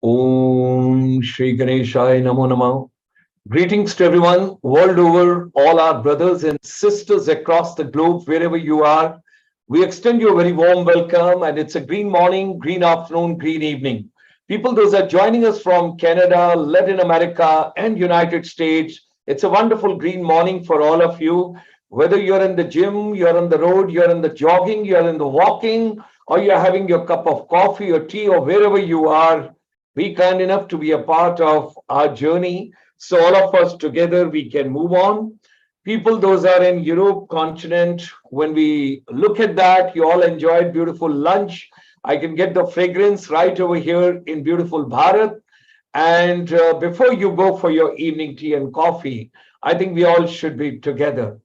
Om Shri Ganeshaya Namo Namah. Greetings to everyone world over, all our brothers and sisters across the globe, wherever you are. We extend you a very warm welcome, and it's a green morning, green afternoon, green evening. People, those are joining us from Canada, Latin America, and United States. It's a wonderful green morning for all of you. Whether you're in the gym, you're on the road, you're in the jogging, you're in the walking, or you're having your cup of coffee or tea, or wherever you are, be kind enough to be a part of our journey. So all of us together, we can move on. People, those are in Europe continent, when we look at that, you all enjoyed beautiful lunch. I can get the fragrance right over here in beautiful Bharat. And before you go for your evening tea and coffee, I think we all should be together.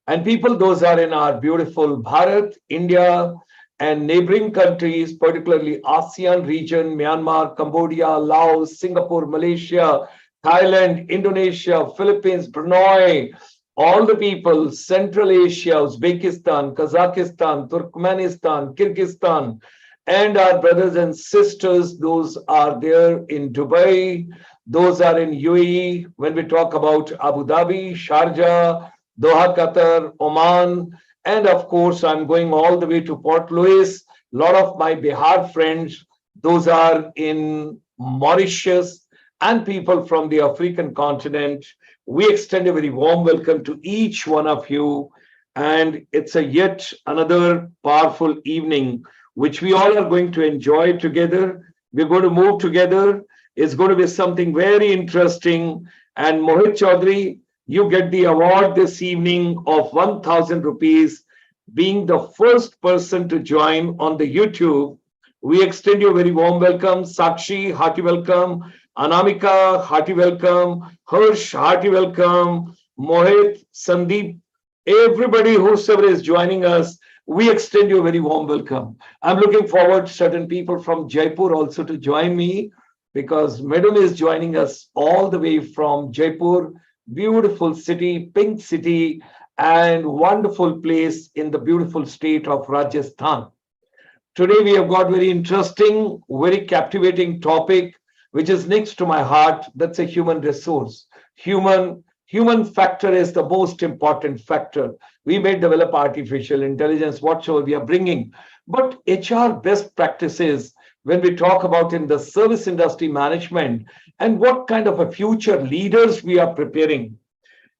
And people, those are in our beautiful Bharat, India, and neighboring countries, particularly ASEAN region, Myanmar, Cambodia, Laos, Singapore, Malaysia, Thailand, Indonesia, Philippines, Brunei, all the people, Central Asia, Uzbekistan, Kazakhstan, Turkmenistan, Kyrgyzstan, and our brothers and sisters, those are there in Dubai, those are in UAE, when we talk about Abu Dhabi, Sharjah, Doha, Qatar, Oman, and of course, I'm going all the way to Port Louis. A lot of my Bihar friends, those are in Mauritius, and people from the African continent. We extend a very warm welcome to each one of you. And it's a yet another powerful evening, which we all are going to enjoy together. We're going to move together. It's going to be something very interesting. And Mohit Chaudhary, you get the award this evening of 1,000 rupees, being the first person to join on the YouTube. We extend you a very warm welcome. Sakshi, hearty welcome. Anamika, hearty welcome. Harsh, hearty welcome. Mohit, Sandeep, everybody whosoever is joining us, we extend you a very warm welcome. I'm looking forward to certain people from Jaipur also to join me, because Madam is joining us all the way from Jaipur. Beautiful city, pink city, and wonderful place in the beautiful state of Rajasthan. Today we have got very interesting, very captivating topic, which is next to my heart. That's a human resource. Human factor is the most important factor. We may develop artificial intelligence, whatsoever we are bringing, but HR best practices when we talk about in the service industry management and what kind of a future leaders we are preparing.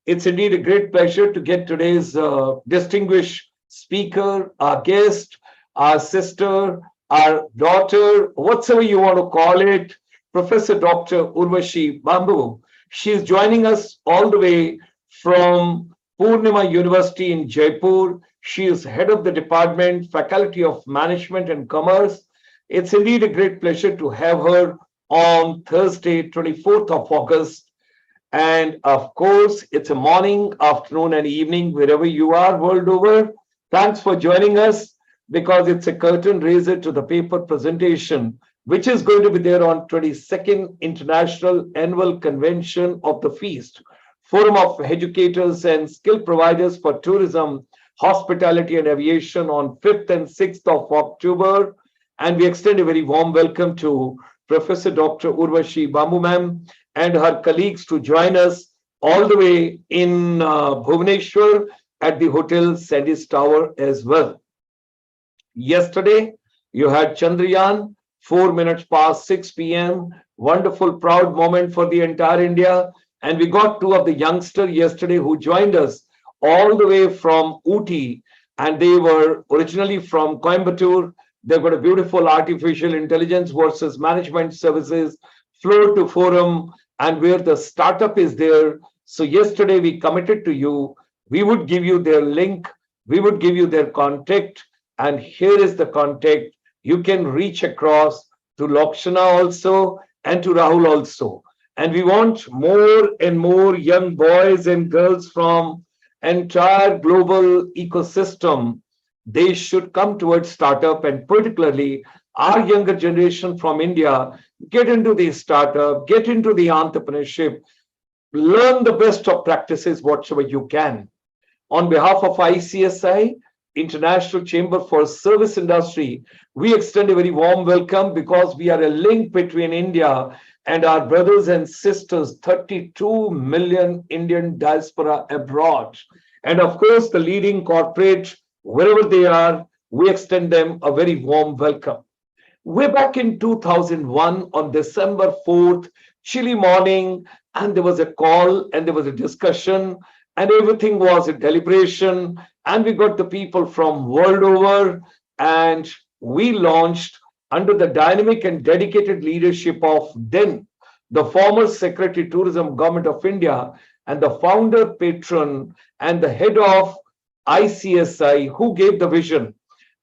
It's indeed a great pleasure to get today's distinguished speaker, our guest, our sister, our daughter, whatsoever you want to call it, Professor Dr. Urvashi Bhamboo. She is joining us all the way from Poornima University in Jaipur. She is head of the department, Faculty of Management and Commerce. It's indeed a great pleasure to have her on Thursday, 24th of August. And of course, it's a morning, afternoon, and evening, wherever you are world over. Thanks for joining us, because it's a curtain raiser to the paper presentation, which is going to be there on 22nd International Annual Convention of the Feast, Forum of Educators and Skill Providers for Tourism, Hospitality and Aviation on 5th and 6th of October. And we extend a very warm welcome to Professor Dr. Urvashi Bhamboo ma'am and her colleagues to join us all the way in Bhubaneswar at the Hotel Sandys Tower as well. Yesterday, you had Chandrayaan, 4 minutes past 6 p.m. Wonderful, proud moment for the entire India. And we got two of the youngsters yesterday who joined us all the way from Ooty, and they were originally from Coimbatore. They've got a beautiful artificial intelligence versus management services floor to forum, and where the startup is there. So yesterday we committed to you, we would give you their link, we would give you their contact, and here is the contact. You can reach across to Lakshana also and to Rahul also. And we want more and more young boys and girls from entire global ecosystem. They should come towards startup, and particularly our younger generation from India, get into the startup, get into the entrepreneurship, learn the best of practices, whatsoever you can. On behalf of ICSI, International Chamber for Service Industry, we extend a very warm welcome because we are a link between India and our brothers and sisters, 32 million Indian diaspora abroad. And of course, the leading corporate, wherever they are, we extend them a very warm welcome. Way back in 2001, on December 4th, chilly morning, and there was a call and there was a discussion, and everything was a deliberation. And we got the people from world over, and we launched under the dynamic and dedicated leadership of then the former Secretary Tourism Government of India and the founder, patron, and the head of ICSI who gave the vision.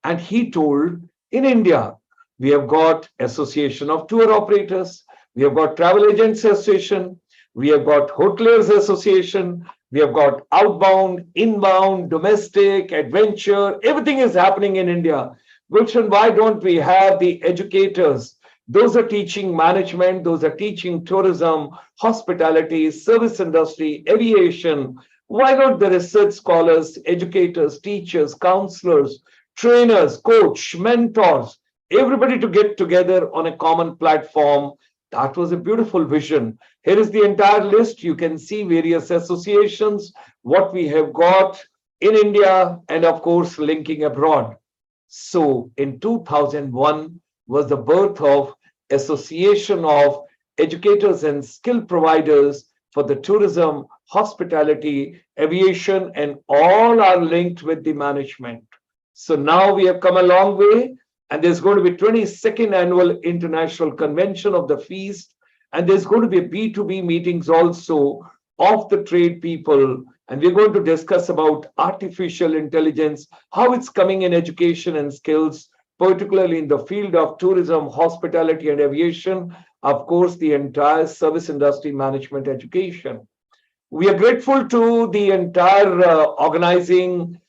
And he told, in India, we have got Association of Tour Operators, we have got Travel Agents Association, we have got Hoteliers Association, we have got outbound, inbound, domestic, adventure, everything is happening in India. Wilson, why don't we have the educators? Those are teaching management, those are teaching tourism, hospitality, service industry, aviation. Why not the research scholars, educators, teachers, counselors, trainers, coach, mentors, everybody to get together on a common platform? That was a beautiful vision. Here is the entire list. You can see various associations, what we have got in India, and of course, linking abroad. So in 2001 was the birth of Association of Educators and Skill Providers for the tourism, hospitality, aviation, and all are linked with the management. So now we have come a long way, and there's going to be 22nd annual international convention of the feast, and there's going to be B2B meetings also of the trade people, and we're going to discuss about artificial intelligence, how it's coming in education and skills, particularly in the field of tourism, hospitality, and aviation, of course, the entire service industry management education. We are grateful to the entire organizing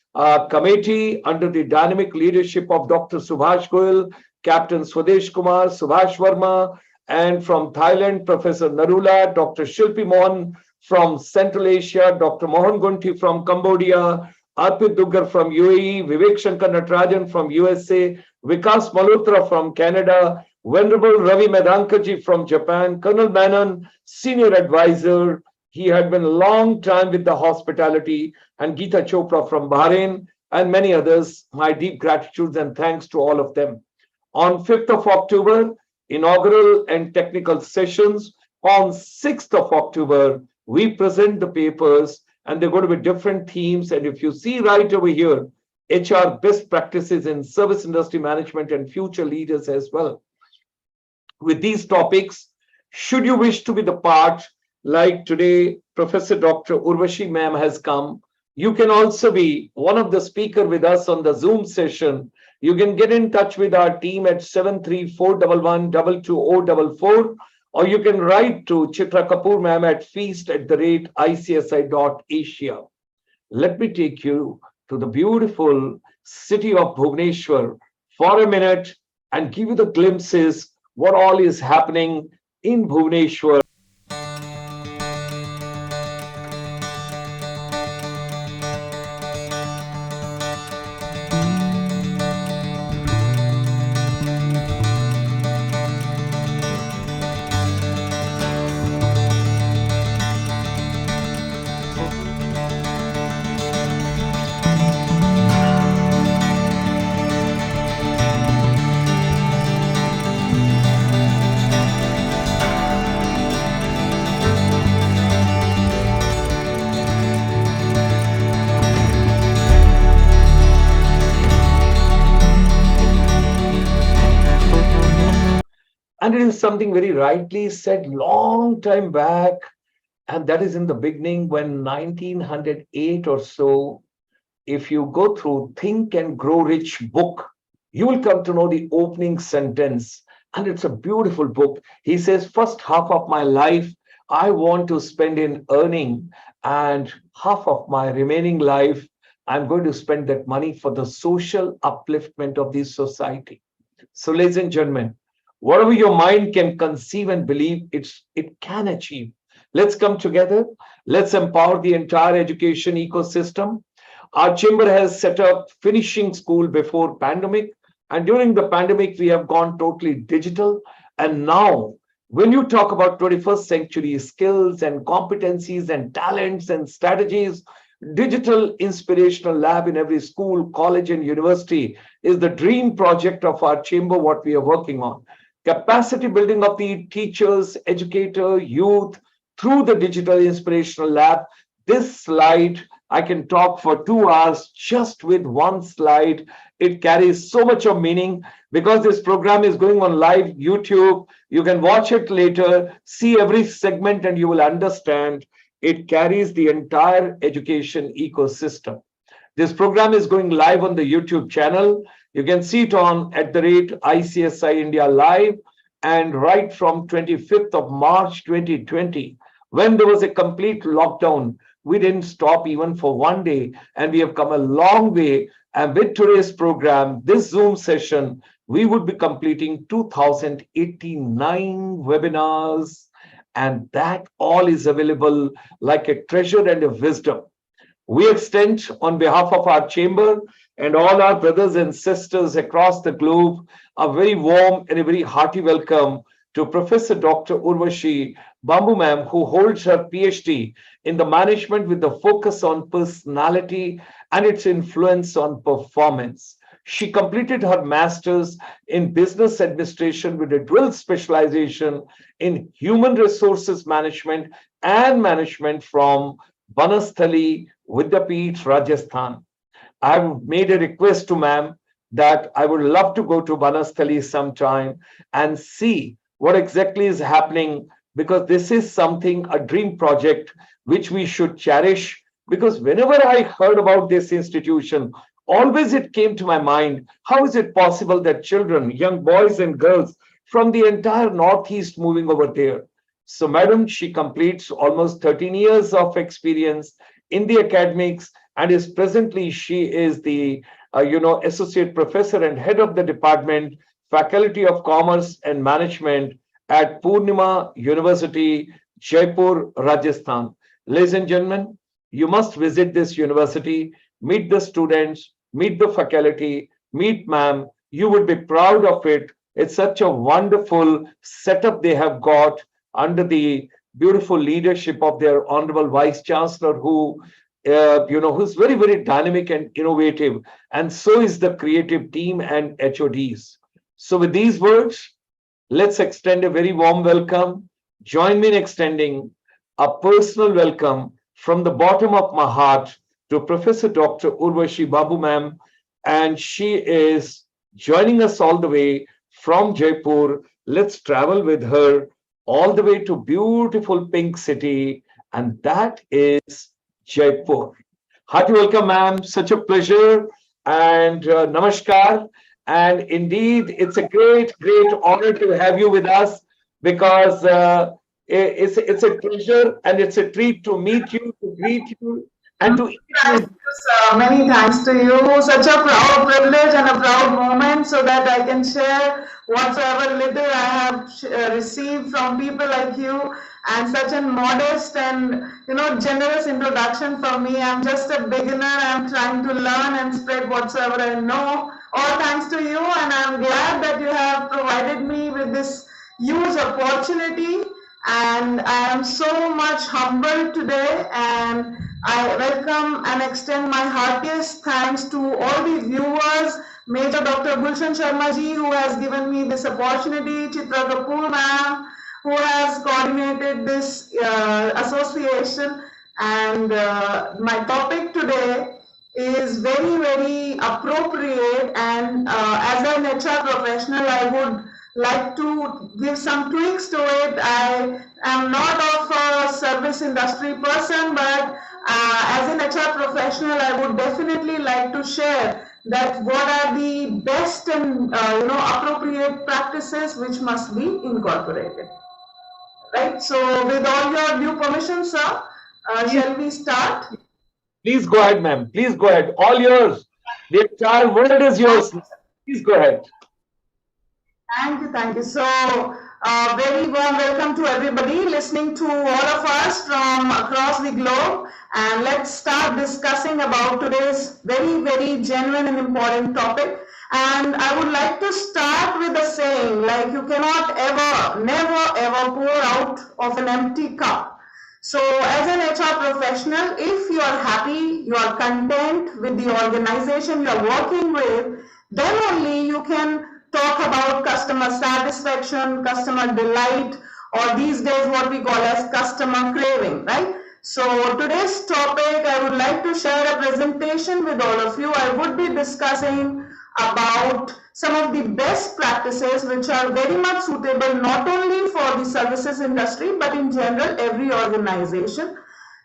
committee under the dynamic leadership of Dr. Subhash Goyal, Captain Swadesh Kumar, Subhash Verma, and from Thailand, Professor Narula, Dr. Shilpi Mohan from Central Asia, Dr. Mohan Gunti from Cambodia, Arpit Duggar from UAE, Vivek Shankar Natarajan from USA, Vikas Malhotra from Canada, Venerable Ravi Medankaji from Japan, Colonel Menon, Senior Advisor. He had been a long time with the hospitality, and Geeta Chopra from Bahrain, and many others. My deep gratitude and thanks to all of them. On 5th of October, inaugural and technical sessions. On 6th of October, we present the papers, and they're going to be different themes. And if you see right over here, HR best practices in service industry management and future leaders as well. With these topics, should you wish to be the part, like today, Professor Dr. Urvashi ma'am has come, you can also be one of the speakers with us on the Zoom session. You can get in touch with our team at 73411220044, or you can write to Chitra Kapoor ma'am at feast@icsi.asia. Let me take you to the beautiful city of Bhubaneswar for a minute and give you the glimpses what all is happening in Bhubaneswar. And it is something very rightly said long time back, and that is in the beginning when 1908 or so, if you go through Think and Grow Rich book, you will come to know the opening sentence. And it's a beautiful book. He says, first half of my life, I want to spend in earning, and half of my remaining life, I'm going to spend that money for the social upliftment of this society. So, ladies and gentlemen, whatever your mind can conceive and believe, it can achieve. Let's come together. Let's empower the entire education ecosystem. Our chamber has set up finishing school before pandemic, and during the pandemic, we have gone totally digital. And now, when you talk about 21st century skills and competencies and talents and strategies, digital inspirational lab in every school, college, and university is the dream project of our chamber, what we are working on. Capacity building of the teachers, educator, youth through the digital inspirational lab. This slide, I can talk for 2 hours just with one slide. It carries so much of meaning because this program is going on live YouTube. You can watch it later, see every segment, and you will understand it carries the entire education ecosystem. This program is going live on the YouTube channel. You can see it on @ICSI India Live. And right from 25th of March 2020, when there was a complete lockdown, we didn't stop even for one day. And we have come a long way. And with today's program, this Zoom session, we would be completing 2089 webinars. And that all is available like a treasure and a wisdom. We extend on behalf of our chamber and all our brothers and sisters across the globe a very warm and a very hearty welcome to Professor Dr. Urvashi Bhamboo ma'am, who holds her PhD in the management with the focus on personality and its influence on performance. She completed her master's in business administration with a dual specialization in human resources management and management from Banasthali, Vidyapeeth, Rajasthan. I've made a request to ma'am that I would love to go to Banasthali sometime and see what exactly is happening, because this is something, a dream project, which we should cherish. Because whenever I heard about this institution, always it came to my mind, how is it possible that children, young boys and girls from the entire Northeast moving over there? So madam, she completes almost 13 years of experience in the academics and is presently, she is the associate professor and head of the department, Faculty of Commerce and Management at Poornima University, Jaipur, Rajasthan. Ladies and gentlemen, you must visit this university, meet the students, meet the faculty, meet ma'am. You would be proud of it. It's such a wonderful setup they have got under the beautiful leadership of their honorable vice chancellor, who's very, very dynamic and innovative. And so is the creative team and HODs. So with these words, let's extend a very warm welcome. Join me in extending a personal welcome from the bottom of my heart to Professor Dr. Urvashi Bhamboo ma'am. And she is joining us all the way from Jaipur. Let's travel with her all the way to beautiful pink city, and that is Jaipur. Hearty welcome, ma'am. Such a pleasure, and namaskar. And indeed, it's a great, great honor to have you with us, because it's a pleasure and it's a treat to meet you, to greet you, and to eat with you. Many thanks to you. Such a proud privilege and a proud moment, so that I can share whatsoever little I have received from people like you, and such a modest and generous introduction from me. I'm just a beginner. I'm trying to learn and spread whatsoever I know. All thanks to you, and I'm glad that you have provided me with this huge opportunity. And I am so much humbled today, and I welcome and extend my heartiest thanks to all the viewers, Major Dr. Gulshan Sharma ji, who has given me this opportunity, Chitra Kapoor ma'am, who has coordinated this association. And my topic today is very, very appropriate, and as an HR professional, I would like to give some tweaks to it. I am not of a service industry person, but as an HR professional, I would definitely like to share that what are the best and appropriate practices which must be incorporated. Right. So, with all your due permission, sir, shall we start? Please go ahead, ma'am. Please go ahead. All yours. The entire world is yours. Please go ahead. Thank you, thank you. So, Very warm welcome to everybody listening to all of us from across the globe. And let's start discussing about today's very genuine and important topic. And I would like to start with a saying, like you cannot ever, never ever pour out of an empty cup. So as an HR professional, if you are happy, you are content with the organization you are working with, then only you can talk about customer satisfaction, customer delight, or these days what we call as customer craving, right? So today's topic, I would like to share a presentation with all of you. I would be discussing about some of the best practices which are very much suitable not only for the services industry but in general every organization.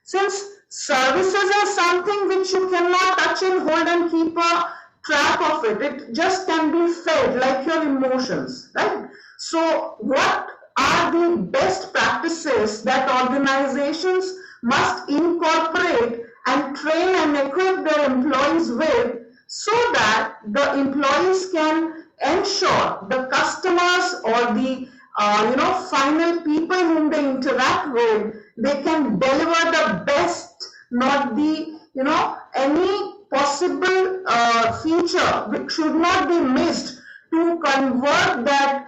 Since services are something which you cannot touch and hold and keep a track of it, it just can be felt like your emotions, right? So what are the best practices that organizations must incorporate and train and equip their employees with, so that the employees can ensure the customers or the final people whom they interact with, they can deliver the best, not the any possible feature which should not be missed to convert that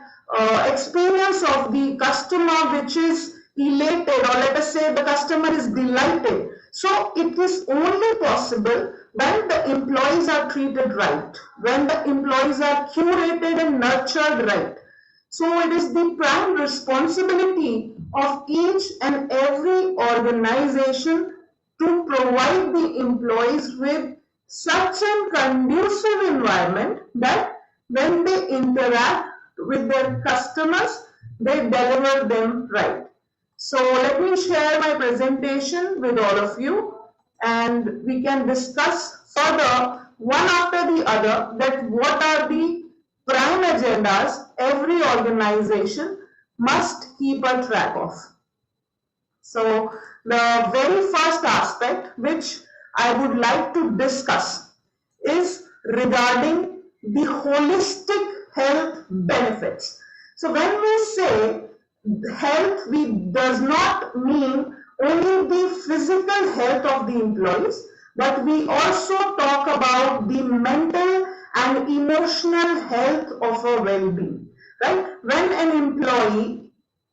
experience of the customer which is elated, or let us say the customer is delighted. So it is only possible when the employees are treated right, when the employees are curated and nurtured right. So it is the prime responsibility of each and every organization to provide the employees with such a conducive environment that when they interact with their customers, they deliver them right. So let me share my presentation with all of you, and we can discuss further one after the other that what are the prime agendas every organization must keep a track of. So the very first aspect which I would like to discuss is regarding the holistic health benefits. So when we say health, we does not mean only the physical health of the employees, but we also talk about the mental and emotional health of a well-being, right? When an employee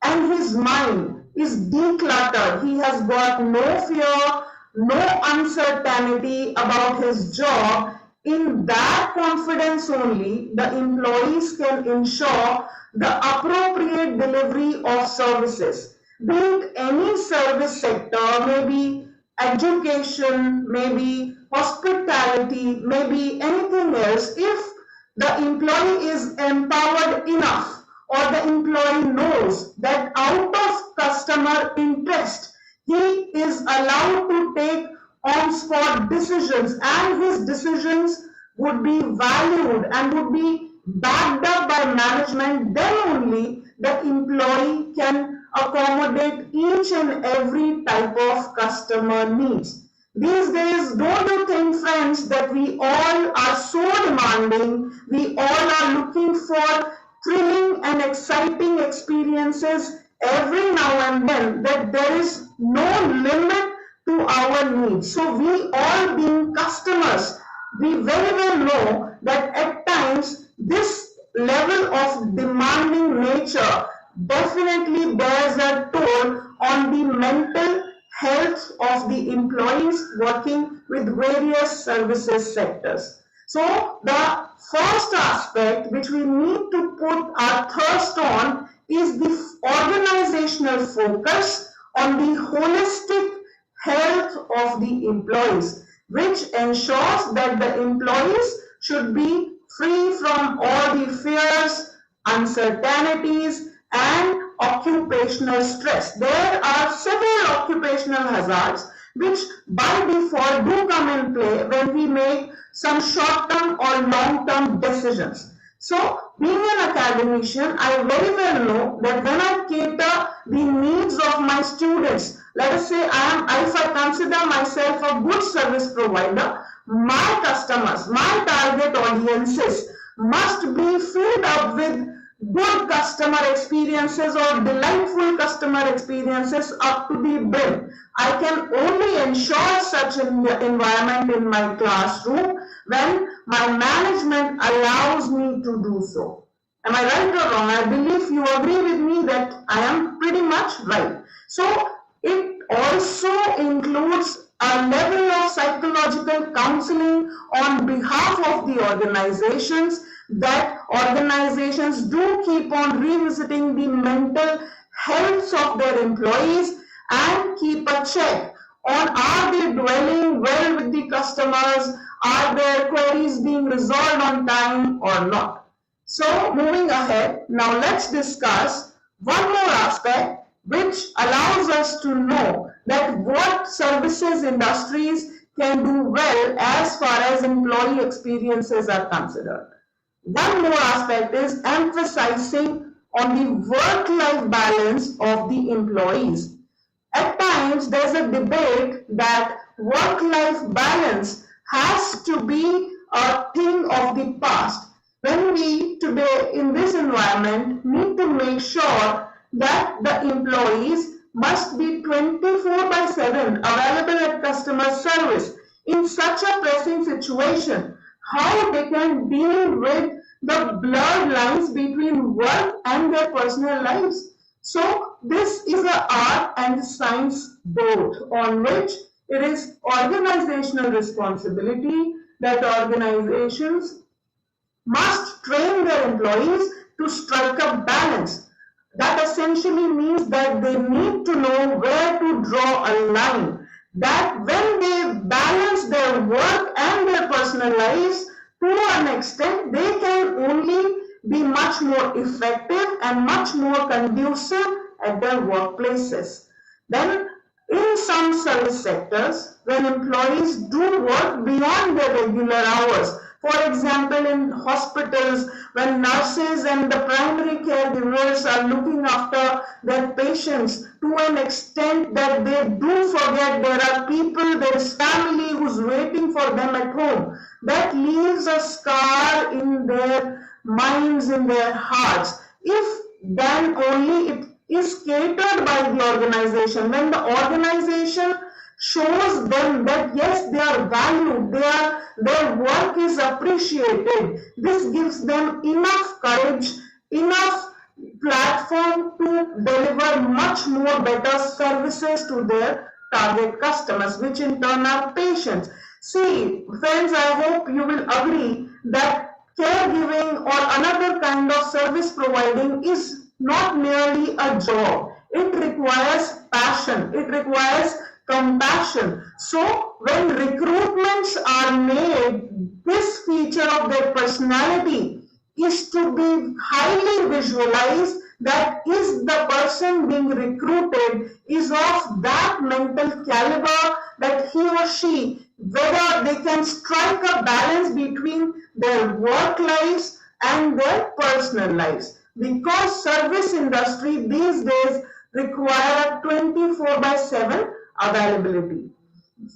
and his mind is decluttered, he has got no fear, no uncertainty about his job, in that confidence only the employees can ensure the appropriate delivery of services. Be it any service sector, maybe education, maybe hospitality, maybe anything else, if the employee is empowered enough, or the employee knows that out of customer interest, he is allowed to take on-spot decisions, and his decisions would be valued and would be backed up by management, then only the employee can accommodate each and every type of customer needs. These days, don't you think, friends, that we all are so demanding, we all are looking for thrilling and exciting experiences every now and then, that there is no limit to our needs. So we all being customers, we very well know that at times this level of demanding nature definitely bears a toll on the mental health of the employees working with various services sectors. So the first aspect which we need to put our thirst on is the organizational focus on the holistic health of the employees, which ensures that the employees should be free from all the fears, uncertainties, and occupational stress. There are several occupational hazards which by default do come in play when we make some short-term or long-term decisions. So, being an academician, I very well know that when I cater the needs of my students, let us say if I consider myself a good service provider, my customers, my target audiences must be filled up with good customer experiences or delightful customer experiences up to the brim. I can only ensure such an environment in my classroom when my management allows me to do so. Am I right or wrong? I believe you agree with me that I am pretty much right. So it also includes a level of psychological counseling on behalf of the organizations, that organizations do keep on revisiting the mental health of their employees and keep a check on, are they dwelling well with the customers, are their queries being resolved on time or not. So moving ahead, now let's discuss one more aspect which allows us to know that what services industries can do well as far as employee experiences are considered. One more aspect is emphasizing on the work-life balance of the employees. At times, there's a debate that work-life balance has to be a thing of the past. When we today in this environment need to make sure that the employees must be 24/7 available at customer service in such a pressing situation, how they can deal with the blurred lines between work and their personal lives. So this is an art and science both, on which it is organizational responsibility that organizations must train their employees to strike a balance. That essentially means that they need to know where to draw a line, that when they balance their work and their personal lives, to an extent, they can only be much more effective and much more conducive at their workplaces. Then, in some service sectors, when employees do work beyond their regular hours, for example, in hospitals, when nurses and the primary caregivers are looking after their patients to an extent that they do forget there are people, there is family who's waiting for them at home, that leaves a scar in their minds, in their hearts. If then only it is catered by the organization, when the organization shows them that yes, they are valued, their work is appreciated. This gives them enough courage, enough platform to deliver much more better services to their target customers, which in turn are patients. See, friends, I hope you will agree that caregiving or another kind of service providing is not merely a job. It requires passion. It requires compassion. So when recruitments are made, this feature of their personality is to be highly visualized, that is the person being recruited is of that mental caliber that he or she, whether they can strike a balance between their work lives and their personal lives. Because service industry these days require 24/7 availability.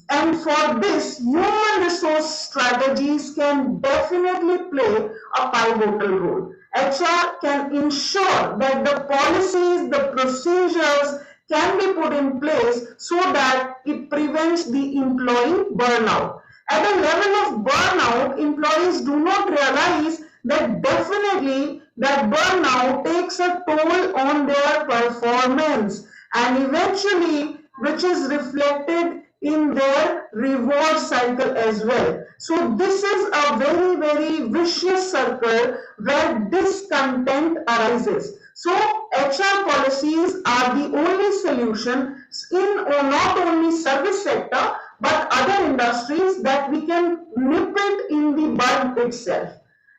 And for this, human resource strategies can definitely play a pivotal role. HR can ensure that the policies, the procedures can be put in place so that it prevents the employee burnout. At a level of burnout, employees do not realize that definitely that burnout takes a toll on their performance and eventually which is reflected in their reward cycle as well. So this is a very, very vicious circle where discontent arises. So HR policies are the only solution in not only service sector but other industries that we can nip it in the bud itself.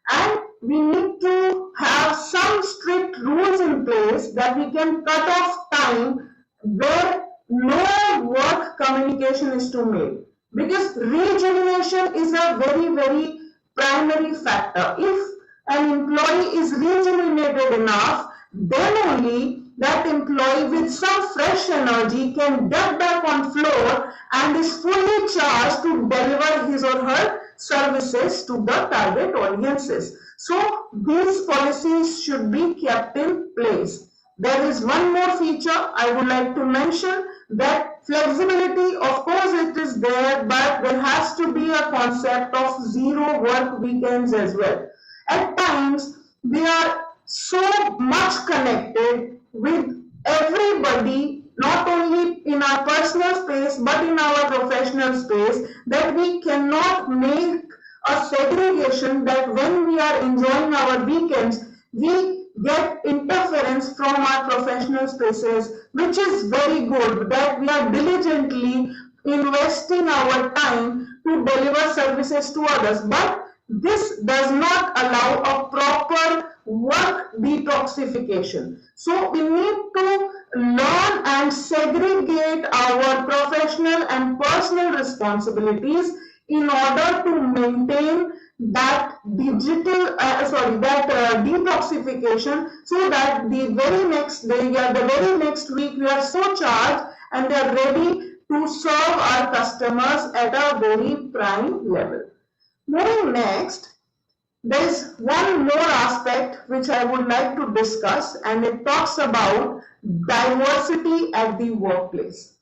And we need to have some strict rules in place that we can cut off time where no work communication is to make, because rejuvenation is a very, very primary factor. If an employee is rejuvenated enough, then only that employee with some fresh energy can get back on floor and is fully charged to deliver his or her services to the target audiences. So these policies should be kept in place. There is one more feature I would like to mention, that flexibility, of course it is there, but there has to be a concept of zero work weekends as well. At times, we are so much connected with everybody, not only in our personal space but in our professional space, that we cannot make a segregation that when we are enjoying our weekends, we get interference from our professional spaces, which is very good, that we are diligently investing our time to deliver services to others. But this does not allow a proper work detoxification. So we need to learn and segregate our professional and personal responsibilities in order to maintain that detoxification, so that the very next day or the very next week we are so charged and they are ready to serve our customers at a very prime level. Moving next, there is one more aspect which I would like to discuss, and it talks about diversity at the workplace.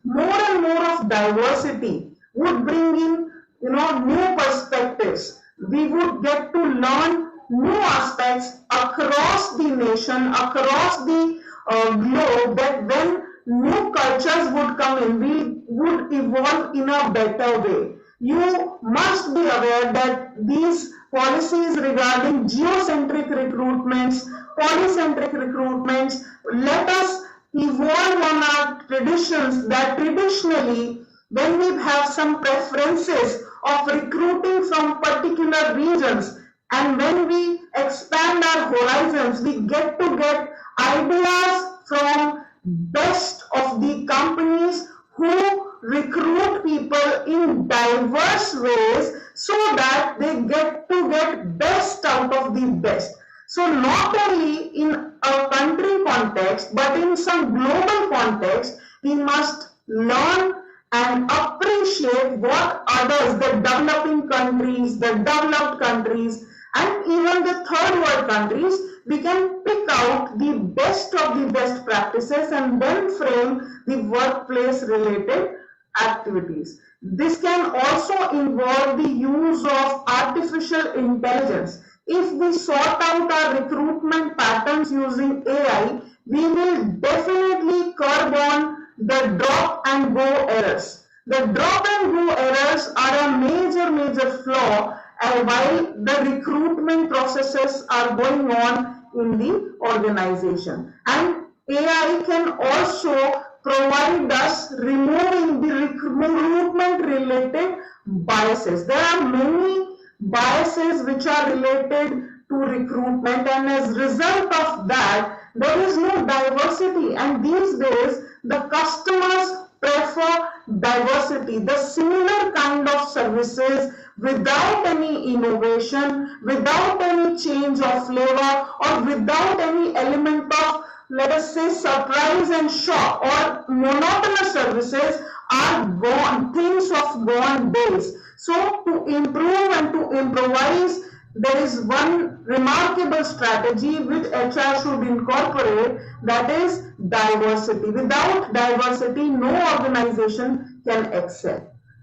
More and more of diversity would bring in, new perspectives. We would get to learn new aspects across the nation, across the globe, that when new cultures would come in, we would evolve in a better way. You must be aware that these policies regarding geocentric recruitments, polycentric recruitments, let us evolve on our traditions, that traditionally when we have some preferences of recruiting from particular regions, and when we expand our horizons, we get to get ideas from best of the companies who recruit people in diverse ways, so that they get to get best out of the best. So not only in a country context, but in some global context, we must learn and appreciate what others, the developing countries, the developed countries, and even the third world countries, we can pick out the best of the best practices and then frame the workplace related activities. This can also involve the use of artificial intelligence. If we sort out our recruitment patterns using AI, we will definitely curb on the drop and go errors. The drop and go errors are a major flaw while the recruitment processes are going on in the organization. And AI can also provide us removing the recruitment related biases. There are many biases which are related to recruitment, and as a result of that, there is no diversity, and these days the customers prefer diversity, the similar kind of services without any innovation, without any change of flavor, or without any element of, let us say, surprise and shock, or monotonous services are gone, things of gone days. So to improve and to improvise, there is one remarkable strategy which HR should incorporate, that is diversity. Without diversity, no organization can excel.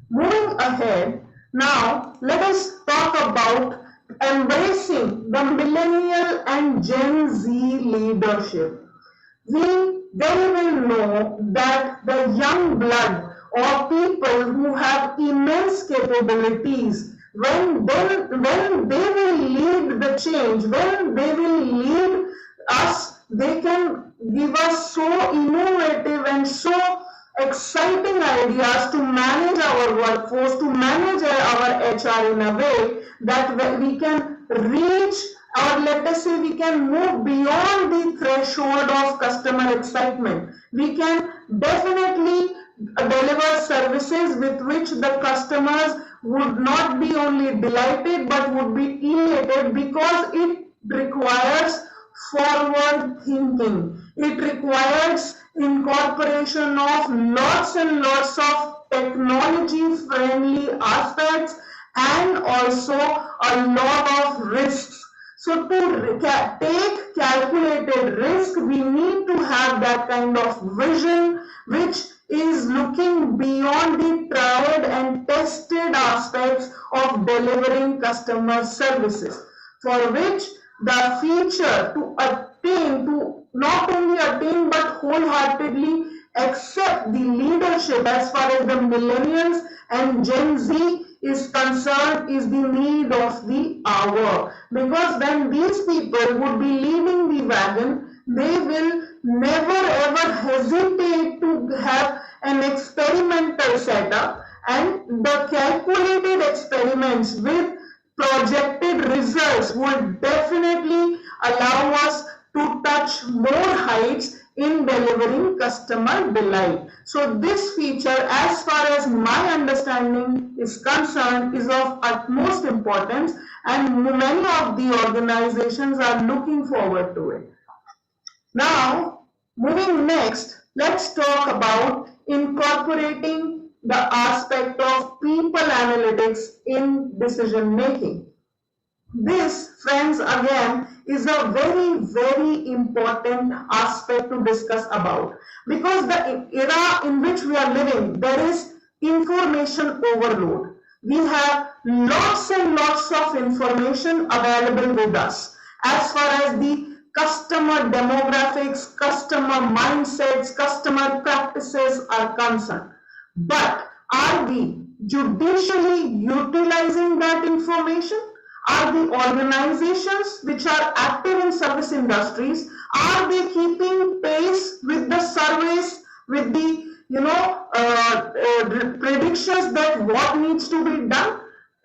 Moving ahead, now let us talk about embracing the millennial and Gen Z leadership. We very well know that the young blood, or people who have immense capabilities, when they will lead the change, when they will lead us, they can give us so innovative and so exciting ideas to manage our workforce, to manage our HR in a way that we can reach, or let us say we can move beyond the threshold of customer excitement. We can definitely deliver services with which the customers would not be only delighted but would be elated, because it requires forward thinking. It requires incorporation of lots and lots of technology friendly aspects, and also a lot of risks So to take calculated risk, we need to have that kind of vision which is looking beyond the tried and tested aspects of delivering customer services, for which the feature to attain, to not only attain but wholeheartedly accept the leadership as far as the millennials and Gen Z is concerned is the need of the hour. Because when these people would be leading the wagon, they will never ever hesitate to have an experimental setup, and the calculated experiments with projected results would definitely allow us to touch more heights in delivering customer delight. So this feature, as far as my understanding is concerned, is of utmost importance, and many of the organizations are looking forward to it. Now, moving next, let's talk about incorporating the aspect of people analytics in decision making. This, friends, again is a very important aspect to discuss about, because the era in which we are living, there is information overload. We have lots and lots of information available with us as far as the customer demographics, customer mindsets, customer practices are concerned. But are we judicially utilizing that information? Are the organizations which are active in service industries, are they keeping pace with the surveys, with the predictions that what needs to be done?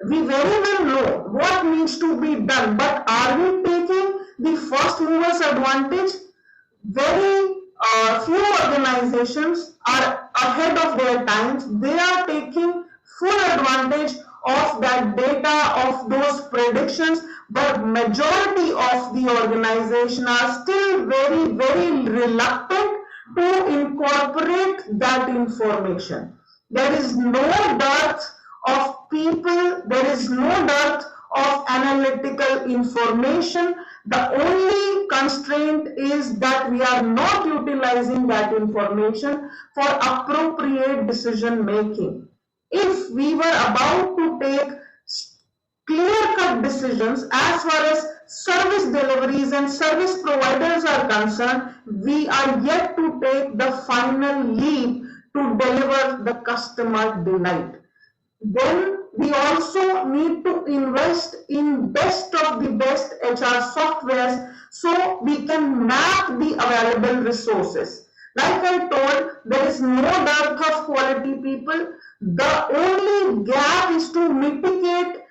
We very well know what needs to be done, but are we taking the first movers advantage? Very few organizations are ahead of their times. They are taking full advantage of that data, of those predictions, but majority of the organization are still very reluctant to incorporate that information. There is no dearth of people, there is no dearth of analytical information. The only constraint is that we are not utilizing that information for appropriate decision making. If we were about to take clear-cut decisions as far as service deliveries and service providers are concerned, we are yet to take the final leap to deliver the customer delight. Then we also need to invest in best of the best HR softwares so we can map the available resources. Like I told, there is no dearth of quality people. The only gap is to mitigate,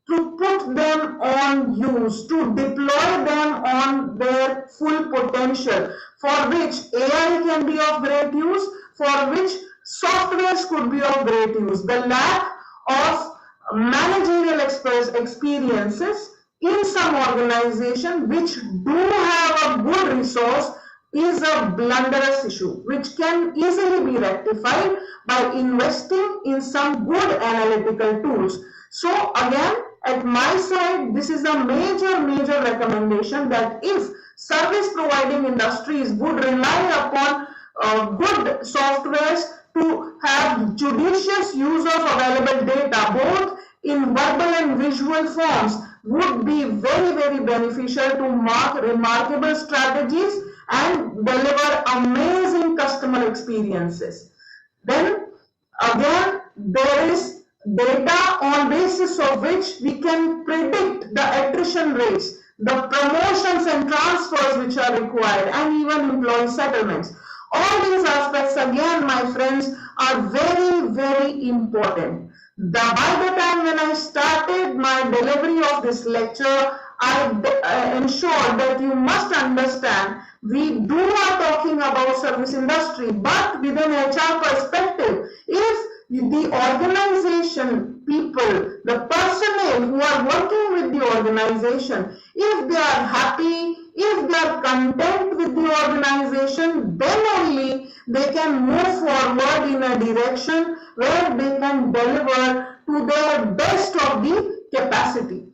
to put them on use, to deploy them on their full potential, for which AI can be of great use, for which softwares could be of great use. The lack of managerial experiences in some organization which do have a good resource is a blunderous issue which can easily be rectified by investing in some good analytical tools. So again, at my side, this is a major recommendation that if service providing industries would rely upon good softwares to have judicious use of available data, both in verbal and visual forms, would be very beneficial to mark remarkable strategies and deliver amazing customer experiences. Then again, there is data on basis of which we can predict the attrition rates, the promotions and transfers which are required, and even employee settlements. All these aspects, again, my friends, are very important. By the time when I started my delivery of this lecture, I ensured that you must understand we do not talking about service industry, but with an HR perspective. If the organization people, the personnel who are working with the organization, if they are happy, if they are content with the organization, then only they can move forward in a direction where they can deliver to the best of the capacity.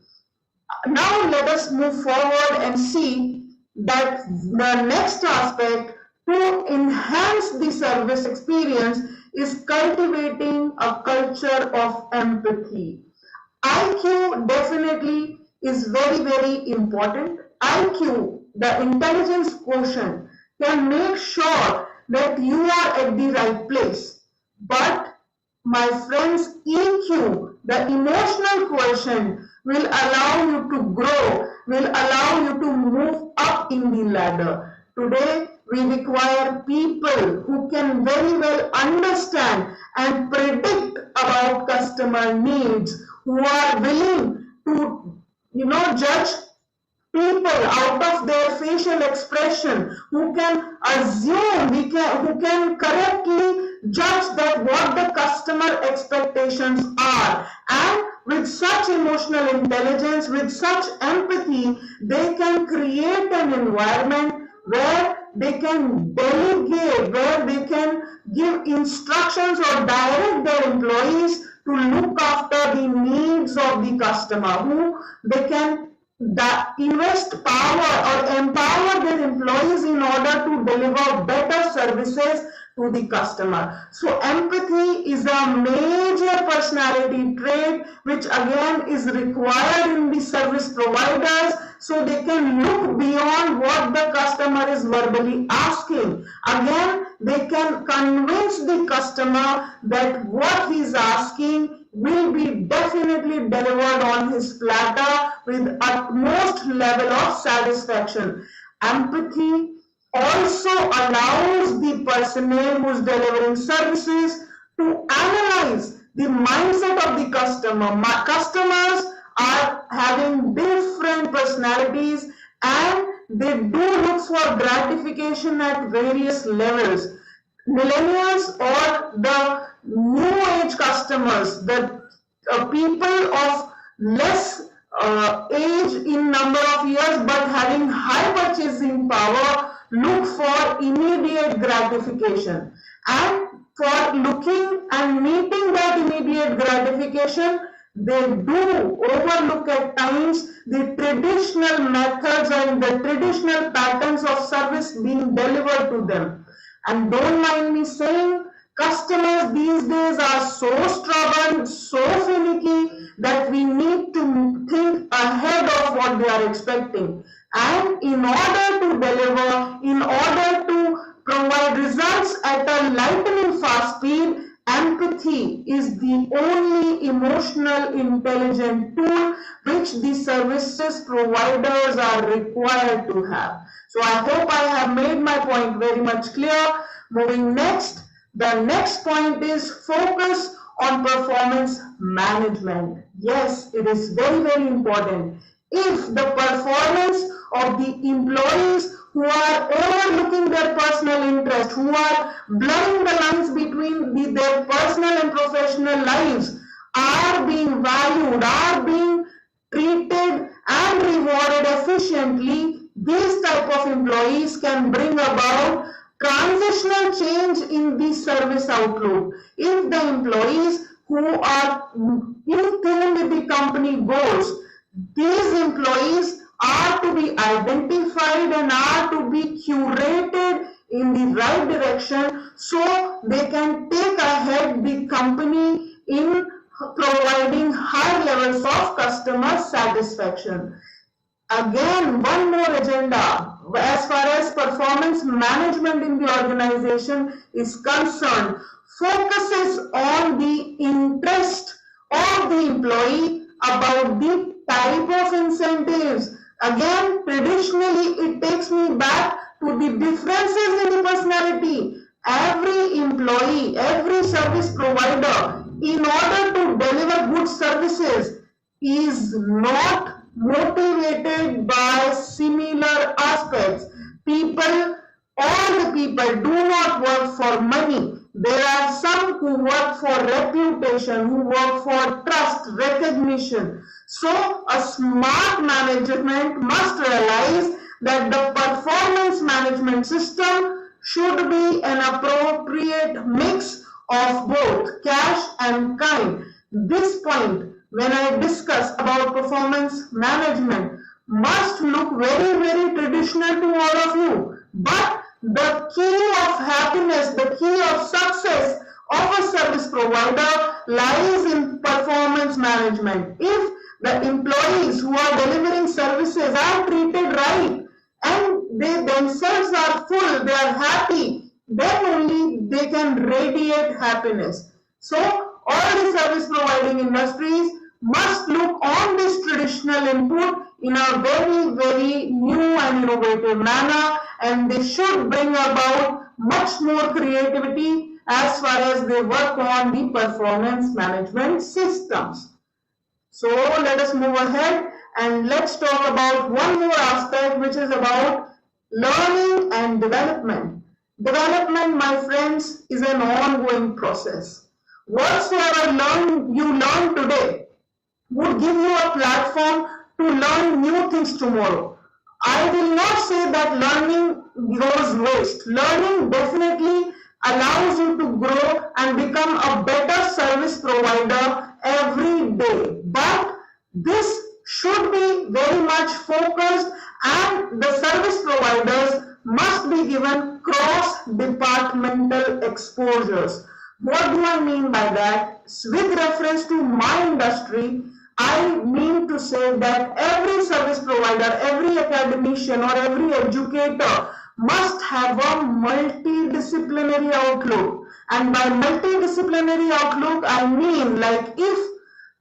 Now let us move forward and see that the next aspect to enhance the service experience is cultivating a culture of empathy. IQ definitely is very, very important. IQ, the intelligence quotient, can make sure that you are at the right place. But my friends, EQ, the emotional quotient, will allow you to grow, will allow you to move up in the ladder. Today, we require people who can very well understand and predict about customer needs, who are willing to, judge people out of their facial expression, who can assume, who can correctly judge that what the customer expectations are. And with such emotional intelligence, with such empathy, they can create an environment where they can delegate, where they can give instructions or direct their employees to look after the needs of the customer, who they can invest power or empower their employees in order to deliver better services to the customer. So empathy is a major personality trait which again is required in the service providers, so they can look beyond what the customer is verbally asking. Again, they can convince the customer that what he is asking will be definitely delivered on his platter with utmost level of satisfaction. Empathy also allows the personnel who is delivering services to analyze the mindset of the customer. Customers are having different personalities and they do look for gratification at various levels. Millennials or the new age customers, the people of less age in number of years but having high purchasing power, look for immediate gratification. And for looking and meeting that immediate gratification, they do overlook at times the traditional methods and the traditional patterns of service being delivered to them. And don't mind me saying, customers these days are so stubborn, so finicky, that we need to think ahead of what they are expecting. And in order to deliver, in order to provide results at a lightning fast speed, empathy is the only emotional intelligent tool which the services providers are required to have. So I hope I have made my point very much clear. Moving next, the next point is focus on performance management. Yes, it is very, very important. If the performance of the employees who are overlooking their personal interest, who are blurring the lines between their personal and professional lives, are being valued, are being treated and rewarded efficiently, these type of employees can bring about transitional change in the service outlook. If the employees who are in tune with the company goals, these employees are to be identified and are to be curated in the right direction so they can take ahead the company in providing high levels of customer satisfaction. Again, one more agenda as far as performance management in the organization is concerned, focuses on the interest of the employee about the type of incentives. Again, traditionally, it takes me back to the differences in the personality. Every employee, every service provider, in order to deliver good services, is not motivated by similar aspects. People, all the people do not work for money. There are some who work for reputation, who work for trust, recognition. So a smart management must realize that the performance management system should be an appropriate mix of both cash and kind. This point when I discuss about performance management must look very, very traditional to all of you. But the key of happiness, the key of success of a service provider lies in performance management. If the employees who are delivering services are treated right and they themselves are full, they are happy, then only they can radiate happiness. So all the service providing industries must look on this traditional input in a very, very new and innovative manner, and they should bring about much more creativity as far as they work on the performance management systems. So let us move ahead and let's talk about one more aspect, which is about learning and development. Development, my friends, is an ongoing process. Whatsoever you learn today would give you a platform to learn new things tomorrow. I will not say that learning goes waste. Learning definitely allows you to grow and become a better service provider every day. But this should be very much focused, and the service providers must be given cross-departmental exposures. What do I mean by that? With reference to my industry, I mean to say that every service provider, every academician or every educator must have a multidisciplinary outlook. And by multidisciplinary outlook, I mean like if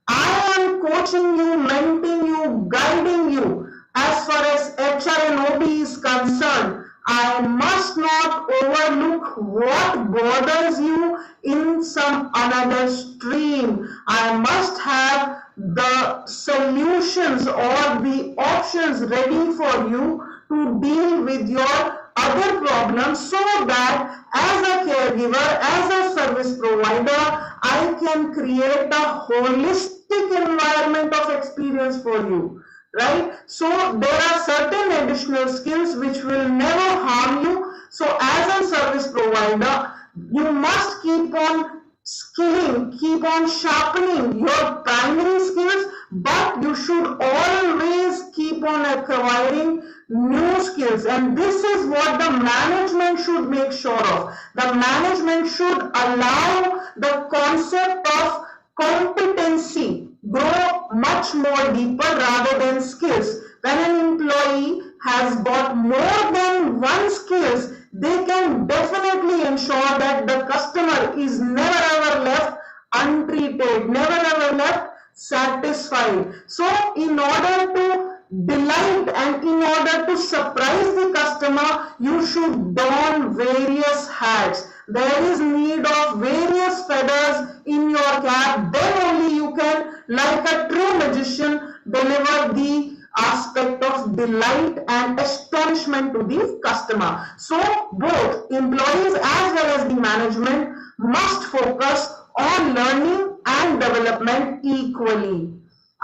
I am coaching you, mentoring you, guiding you as far as HR and OB is concerned, I must not overlook what bothers you in some another stream. I must have the solutions or the options ready for you to deal with your other problems, so that as a caregiver, as a service provider, I can create a holistic environment of experience for you. Right? So there are certain additional skills which will never harm you. So as a service provider, you must keep on skilling, keep on sharpening your primary skills, but you should always keep on acquiring new skills. And this is what the management should make sure of. The management should allow the concept of competency grow much more deeper rather than skills. When an employee has got more than one skills, they can definitely ensure that the customer is never ever left untreated, never ever left satisfied. So in order to delight and in order to surprise the customer, you should don various hats. There is need of various feathers in your cap. Then only you can, like a true magician, deliver the aspect of delight and astonishment to the customer. So both employees as well as the management must focus on learning and development equally.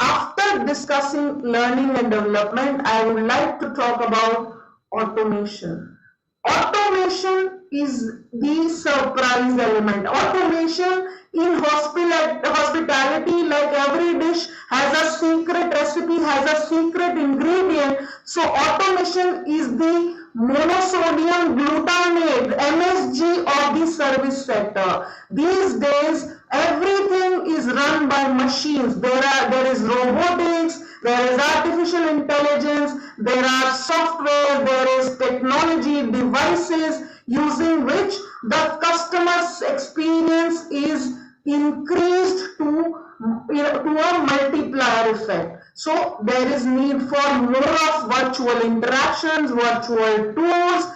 After discussing learning and development, I would like to talk about automation. Automation is the surprise element. Automation in hospitality, like every dish has a secret recipe, has a secret ingredient. So automation is the monosodium glutamate, MSG of the service sector. These days, everything is run by machines. There is robotics, there is artificial intelligence, there are software, there is technology, devices using which the customer's experience is increased to a multiplier effect. So there is need for more of virtual interactions, virtual tools,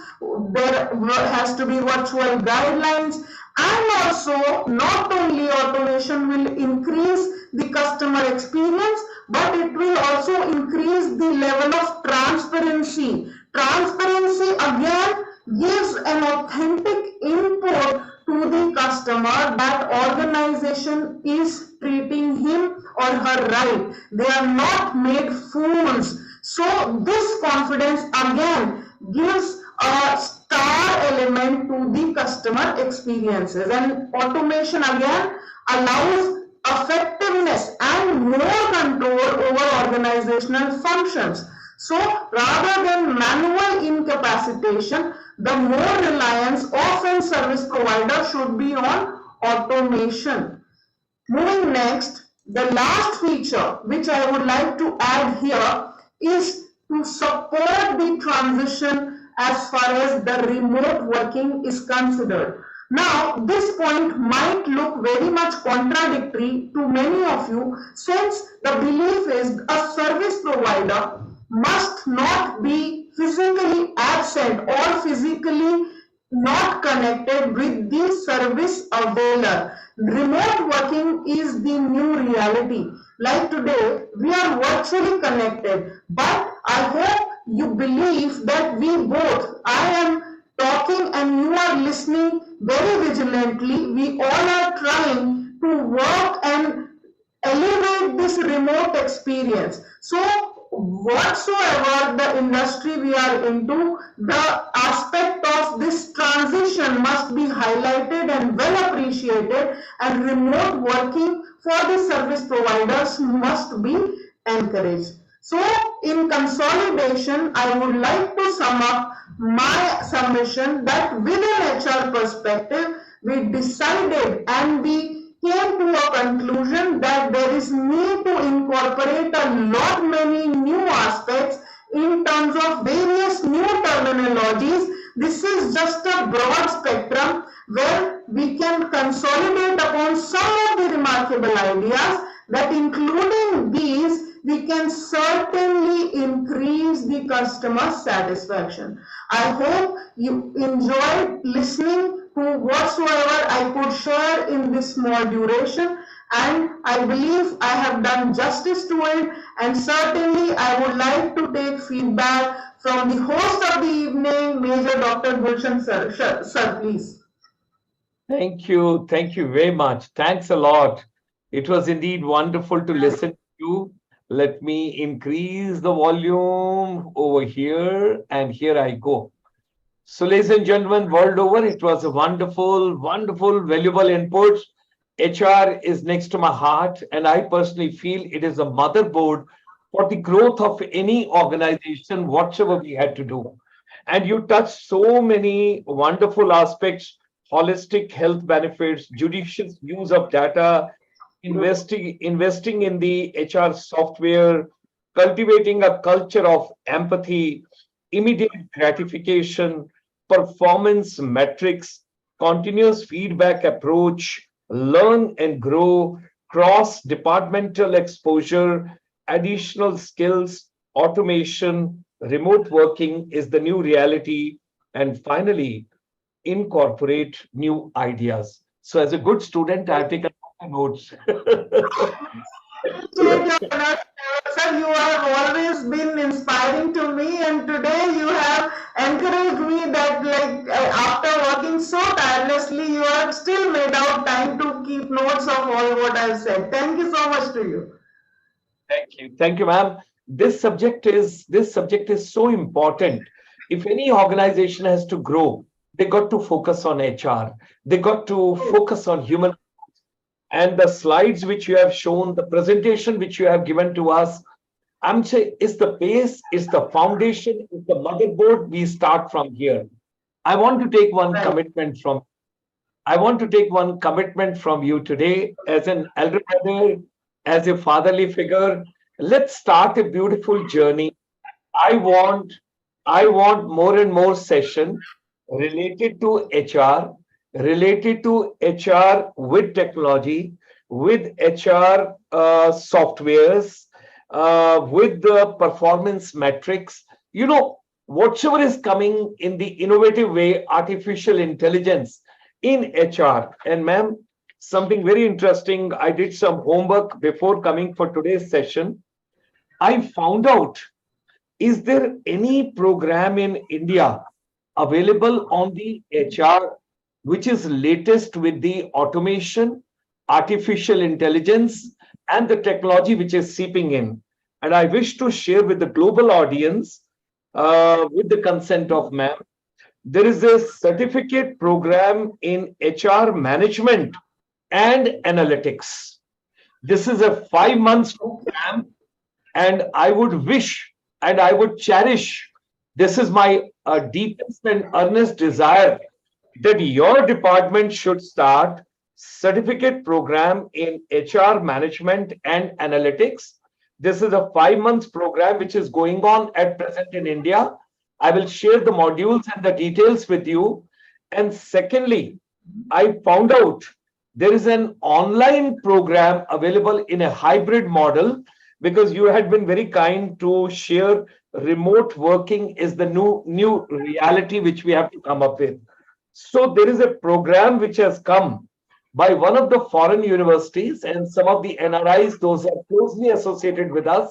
there has to be virtual guidelines, and also not only automation will increase the customer experience, but it will also increase the level of transparency. Transparency again gives an authentic input to the customer that organization is treating him or her right. They are not made fools. So this confidence again gives a star element to the customer experiences, and automation again allows effectiveness and more control over organizational functions. So rather than manual incapacitation, the more reliance of a service provider should be on automation. Moving next, the last feature which I would like to add here is to support the transition as far as the remote working is considered. Now, this point might look very much contradictory to many of you, since the belief is a service provider must not be physically absent or physically not connected with the service availer. Remote working is the new reality. Like today, we are virtually connected, but I hope you believe that we both, I am talking and you are listening very vigilantly. We all are trying to work and elevate this remote experience. So whatsoever the industry we are into, the aspect of this transition must be highlighted and well appreciated, and remote working for the service providers must be encouraged. So in consolidation, I would like to sum up my submission that within HR perspective, we decided and we came to a conclusion that there is need to incorporate a lot many new aspects in terms of various new terminologies. This is just a broad spectrum where we can consolidate upon some of the remarkable ideas, that including these we can certainly increase the customer satisfaction. I hope you enjoyed listening to whatsoever I could share in this small duration, and I believe I have done justice to it, and certainly I would like to take feedback from the host of the evening, Major Dr. Gulshan sir, please. Thank you very much. Thanks a lot. It was indeed wonderful to listen to you. Let me increase the volume over here, and here I go. So, ladies and gentlemen, world over, it was a wonderful, valuable input. HR is next to my heart, and I personally feel it is a motherboard for the growth of any organization, whatever we had to do. And you touched so many wonderful aspects: holistic health benefits, judicious use of data, investing in the HR software, cultivating a culture of empathy, immediate gratification, performance metrics, continuous feedback approach, learn and grow, cross departmental exposure, additional skills, automation, remote working is the new reality, and finally, incorporate new ideas. So, as a good student, I have taken notes. Sir, you have always been inspiring to me, and today you have encouraged me that, like, after working so tirelessly, you have still made out time to keep notes of all what I've said. Thank you so much to you. Thank you, ma'am. This subject is so important. If any organization has to grow, they got to focus on HR. They got to focus on human. And the slides which you have shown, the presentation which you have given to us, I'm saying is the base, is the foundation, is the motherboard. We start from here. I want to take one commitment from. I want to take one commitment from you today as an elder brother, as a fatherly figure. Let's start a beautiful journey. I want, I want more and more session related to HR, with technology, with HR softwares, with the performance metrics. Whatever is coming in the innovative way, artificial intelligence in HR. And ma'am, something very interesting. I did some homework before coming for today's session. I found out, is there any program in India available on the HR which is latest with the automation, artificial intelligence, and the technology which is seeping in? And I wish to share with the global audience, with the consent of ma'am, there is a certificate program in HR management and analytics. This is a 5 months program, and I would wish and I would cherish. This is my deepest and earnest desire that your department should start certificate program in HR management and analytics. This is a 5 months program which is going on at present in India. I will share the modules and the details with you. And secondly, I found out there is an online program available in a hybrid model, because you had been very kind to share remote working is the new reality which we have to come up with. So there is a program which has come by one of the foreign universities and some of the NRIs, those are closely associated with us.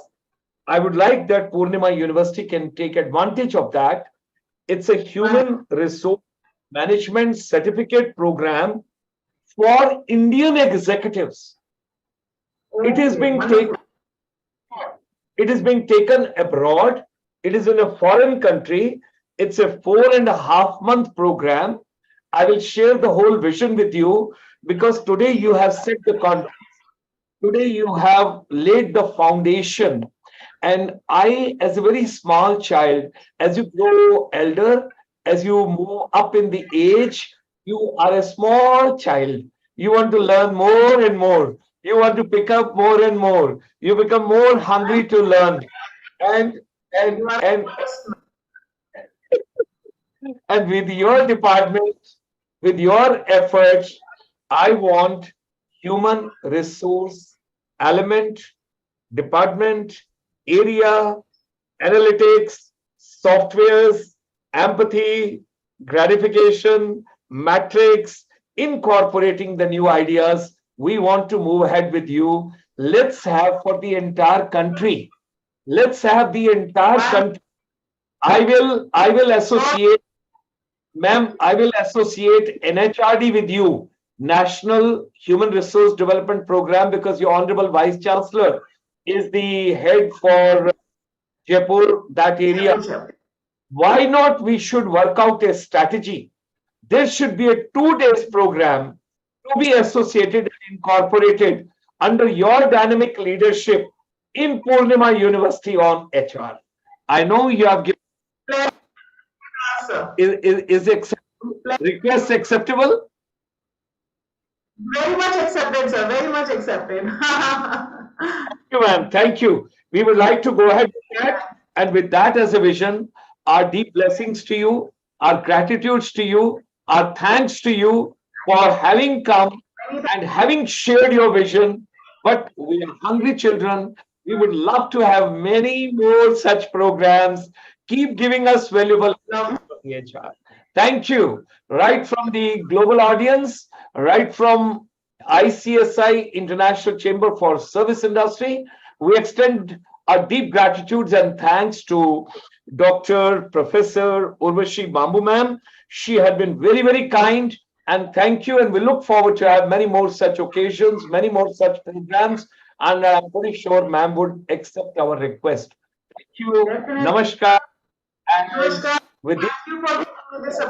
I would like that Poornima University can take advantage of that. It's a human resource management certificate program for Indian executives. It is Okay, being taken. wonderful. It is being taken abroad. It is in a foreign country. It's a 4.5 month program. I will share the whole vision with you, because today you have set the context. Today you have laid the foundation. And I, as a very small child, as you grow elder, as you move up in the age, you are a small child. You want to learn more and more. You want to pick up more and more. You become more hungry to learn. And and You are and first. and with your department, with your efforts, I want human resource element, department, area, analytics, softwares, empathy, gratification, metrics, incorporating the new ideas. We want to move ahead with you. Let's have for the entire country. Let's have the entire One, country. I will associate, ma'am, I will associate NHRD with you, National Human Resource Development Program, because your Honorable Vice Chancellor is the head for Jaipur, that area. Jaipur, Jaipur. Why not we should work out a strategy? There should be a 2 days program to be associated and incorporated under your dynamic leadership in Poornima University on HR. I know you have given, Pleasure, sir. is acceptable, request acceptable? Very much accepted, sir. Very much accepted. Thank you, ma'am. Thank you. We would like to go ahead with that. And with that as a vision, our deep blessings to you, our gratitudes to you, our thanks to you for having come and having shared your vision. But we are hungry children. We would love to have many more such programs. Keep giving us valuable Love. HR. Thank you. Right from the global audience, right from ICSI, International Chamber for Service Industry, we extend our deep gratitudes and thanks to Dr. Professor Urvashi Bhamboo ma'am. She had been very, very kind, and thank you. And we look forward to have many more such occasions, many more such programs. And I'm pretty sure ma'am would accept our request. Thank you. Definitely. Namaskar. And Namaskar. with this, Thank you for giving me this